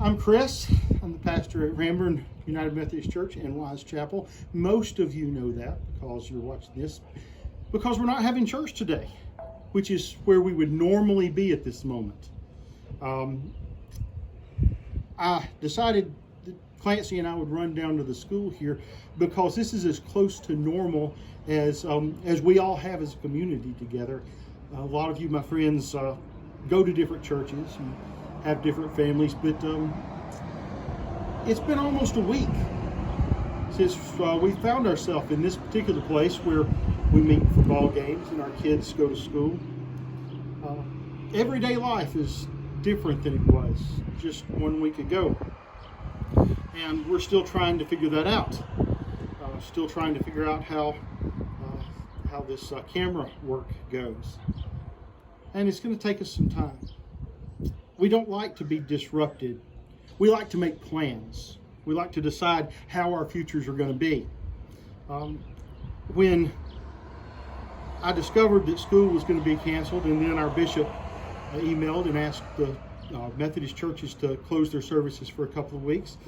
I'm Chris. I'm the pastor at Ranburne United Methodist Church in Wise Chapel. Most of you know that because you're watching this, because we're not having church today, which is where we would normally be at this moment. I decided that Clancy and I would run down to the school here because this is as close to normal as we all have as a community together. A lot of you, my friends, go to different churches, you have different families, but it's been almost a week since we found ourselves in this particular place where we meet for ball games and our kids go to school. Everyday life is different than it was just 1 week ago, and we're still trying to figure that out. Still trying to figure out how this camera work goes, and it's going to take us some time. We don't like to be disrupted. We like to make plans. We like to decide how our futures are going to be. When I discovered that school was going to be canceled, and then our bishop emailed and asked the Methodist churches to close their services for a couple of weeks,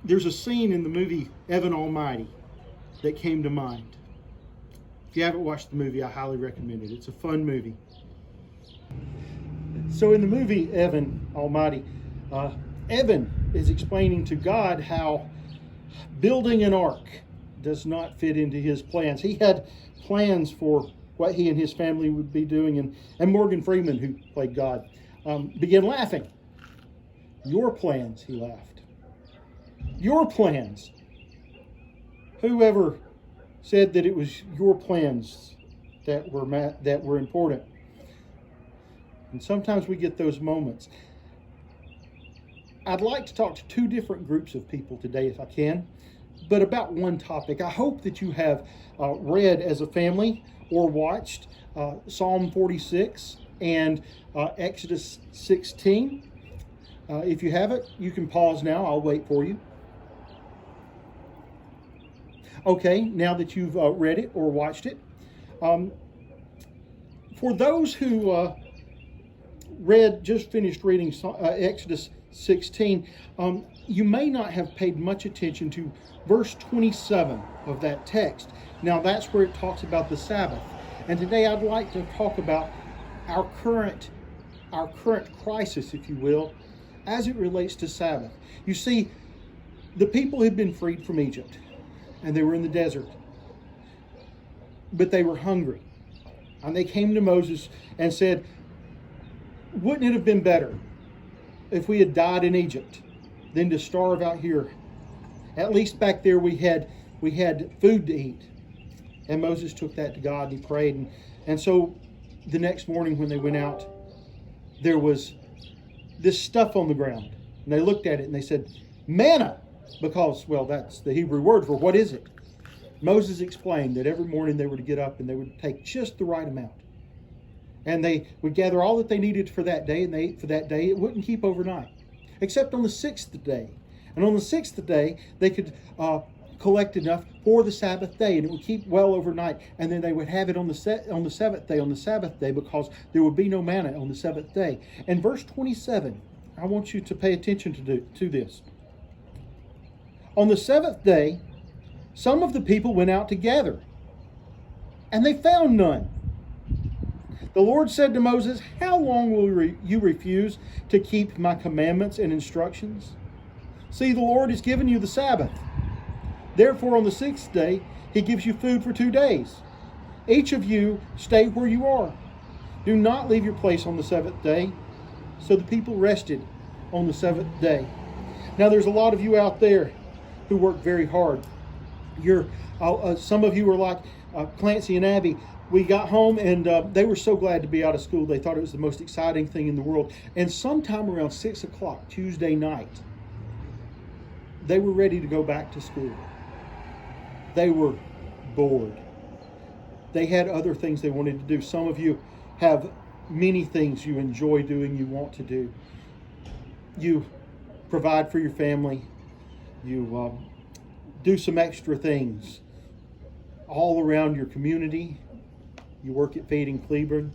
there's a scene in the movie Evan Almighty that came to mind. If you haven't watched the movie, I highly recommend it. It's a fun movie. So in the movie Evan Almighty, Evan is explaining to God how building an ark does not fit into his plans. He had plans for what he and his family would be doing, and Morgan Freeman, who played God, began laughing. Your plans, he laughed. Your plans. Whoever said that it was your plans that were important? And sometimes we get those moments. I'd like to talk to two different groups of people today, if I can, but about one topic. I hope that you have read as a family or watched Psalm 46 and Exodus 16. If you haven't, you can pause now. I'll wait for you. Okay, now that you've read it or watched it, for those who just finished reading Exodus 16, you may not have paid much attention to verse 27 of that text. Now that's where it talks about the Sabbath. And today I'd like to talk about our current crisis, if you will, as it relates to Sabbath. You see, the people had been freed from Egypt, and they were in the desert, but they were hungry. And they came to Moses and said, wouldn't it have been better if we had died in Egypt than to starve out here? At least back there we had food to eat. And Moses took that to God and he prayed. And so the next morning when they went out, there was this stuff on the ground. And they looked at it and they said, manna, because, well, that's the Hebrew word for what is it? Moses explained that every morning they were to get up and they would take just the right amount. And they would gather all that they needed for that day, and they ate for that day. It wouldn't keep overnight, except on the sixth day. And on the sixth day, they could collect enough for the Sabbath day, and it would keep well overnight. And then they would have it on the seventh day, on the Sabbath day, because there would be no manna on the seventh day. And verse 27, I want you to pay attention to this. On the seventh day, some of the people went out to gather, and they found none. The Lord said to Moses, how long will you refuse to keep my commandments and instructions? See, the Lord has given you the Sabbath. Therefore, on the sixth day, he gives you food for 2 days. Each of you stay where you are. Do not leave your place on the seventh day. So the people rested on the seventh day. Now, there's a lot of you out there who work very hard. Some of you were like Clancy and Abby. We got home and they were so glad to be out of school. They thought it was the most exciting thing in the world. And sometime around 6 o'clock Tuesday night, they were ready to go back to school. They were bored. They had other things they wanted to do. Some of you have many things you enjoy doing, you want to do. You provide for your family. You do some extra things all around your community. You work at Feeding Cleburne.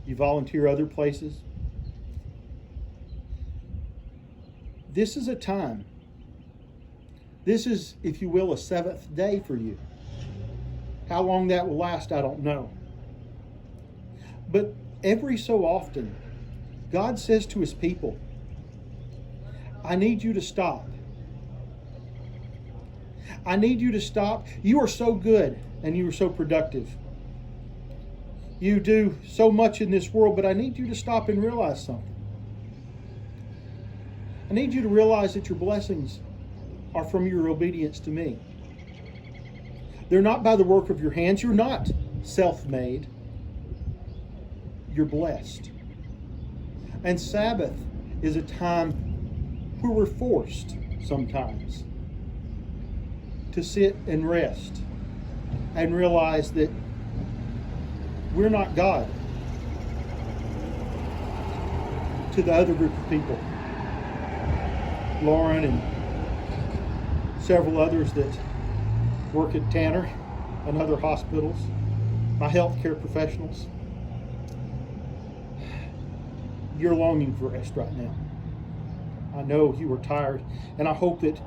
You volunteer other places. this is a time. This is, if you will, a seventh day for you. How long that will last, I don't know. But every so often, God says to his people, I need you to stop. I need you to stop. You are so good and you are so productive. You do so much in this world, but I need you to stop and realize something. I need you to realize that your blessings are from your obedience to me. They're not by the work of your hands. You're not self-made. You're blessed. And Sabbath is a time where we're forced sometimes to sit and rest and realize that we're not God to the other group of people. Lauren and several others that work at Tanner and other hospitals, my healthcare professionals. You're longing for rest right now. I know you are tired, and I hope that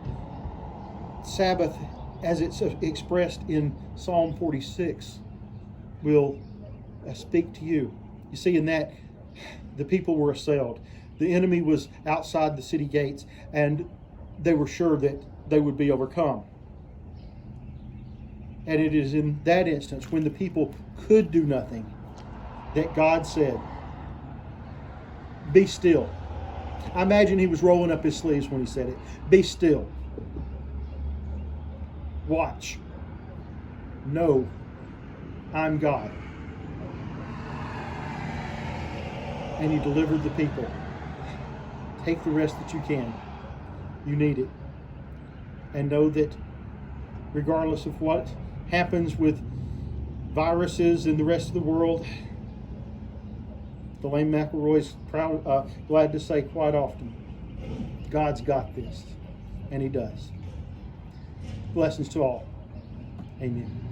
Sabbath, as it's expressed in Psalm 46, will speak to you. You see, in that, the people were assailed. The enemy was outside the city gates, and they were sure that they would be overcome. And it is in that instance, when the people could do nothing, that God said, be still. I imagine he was rolling up his sleeves when he said it. Be still. Watch. Know I'm God. And he delivered the people. Take the rest that you can. You need it. And know that regardless of what happens with viruses in the rest of the world, Delane McElroy's glad to say quite often, God's got this. And he does. Blessings to all. Amen.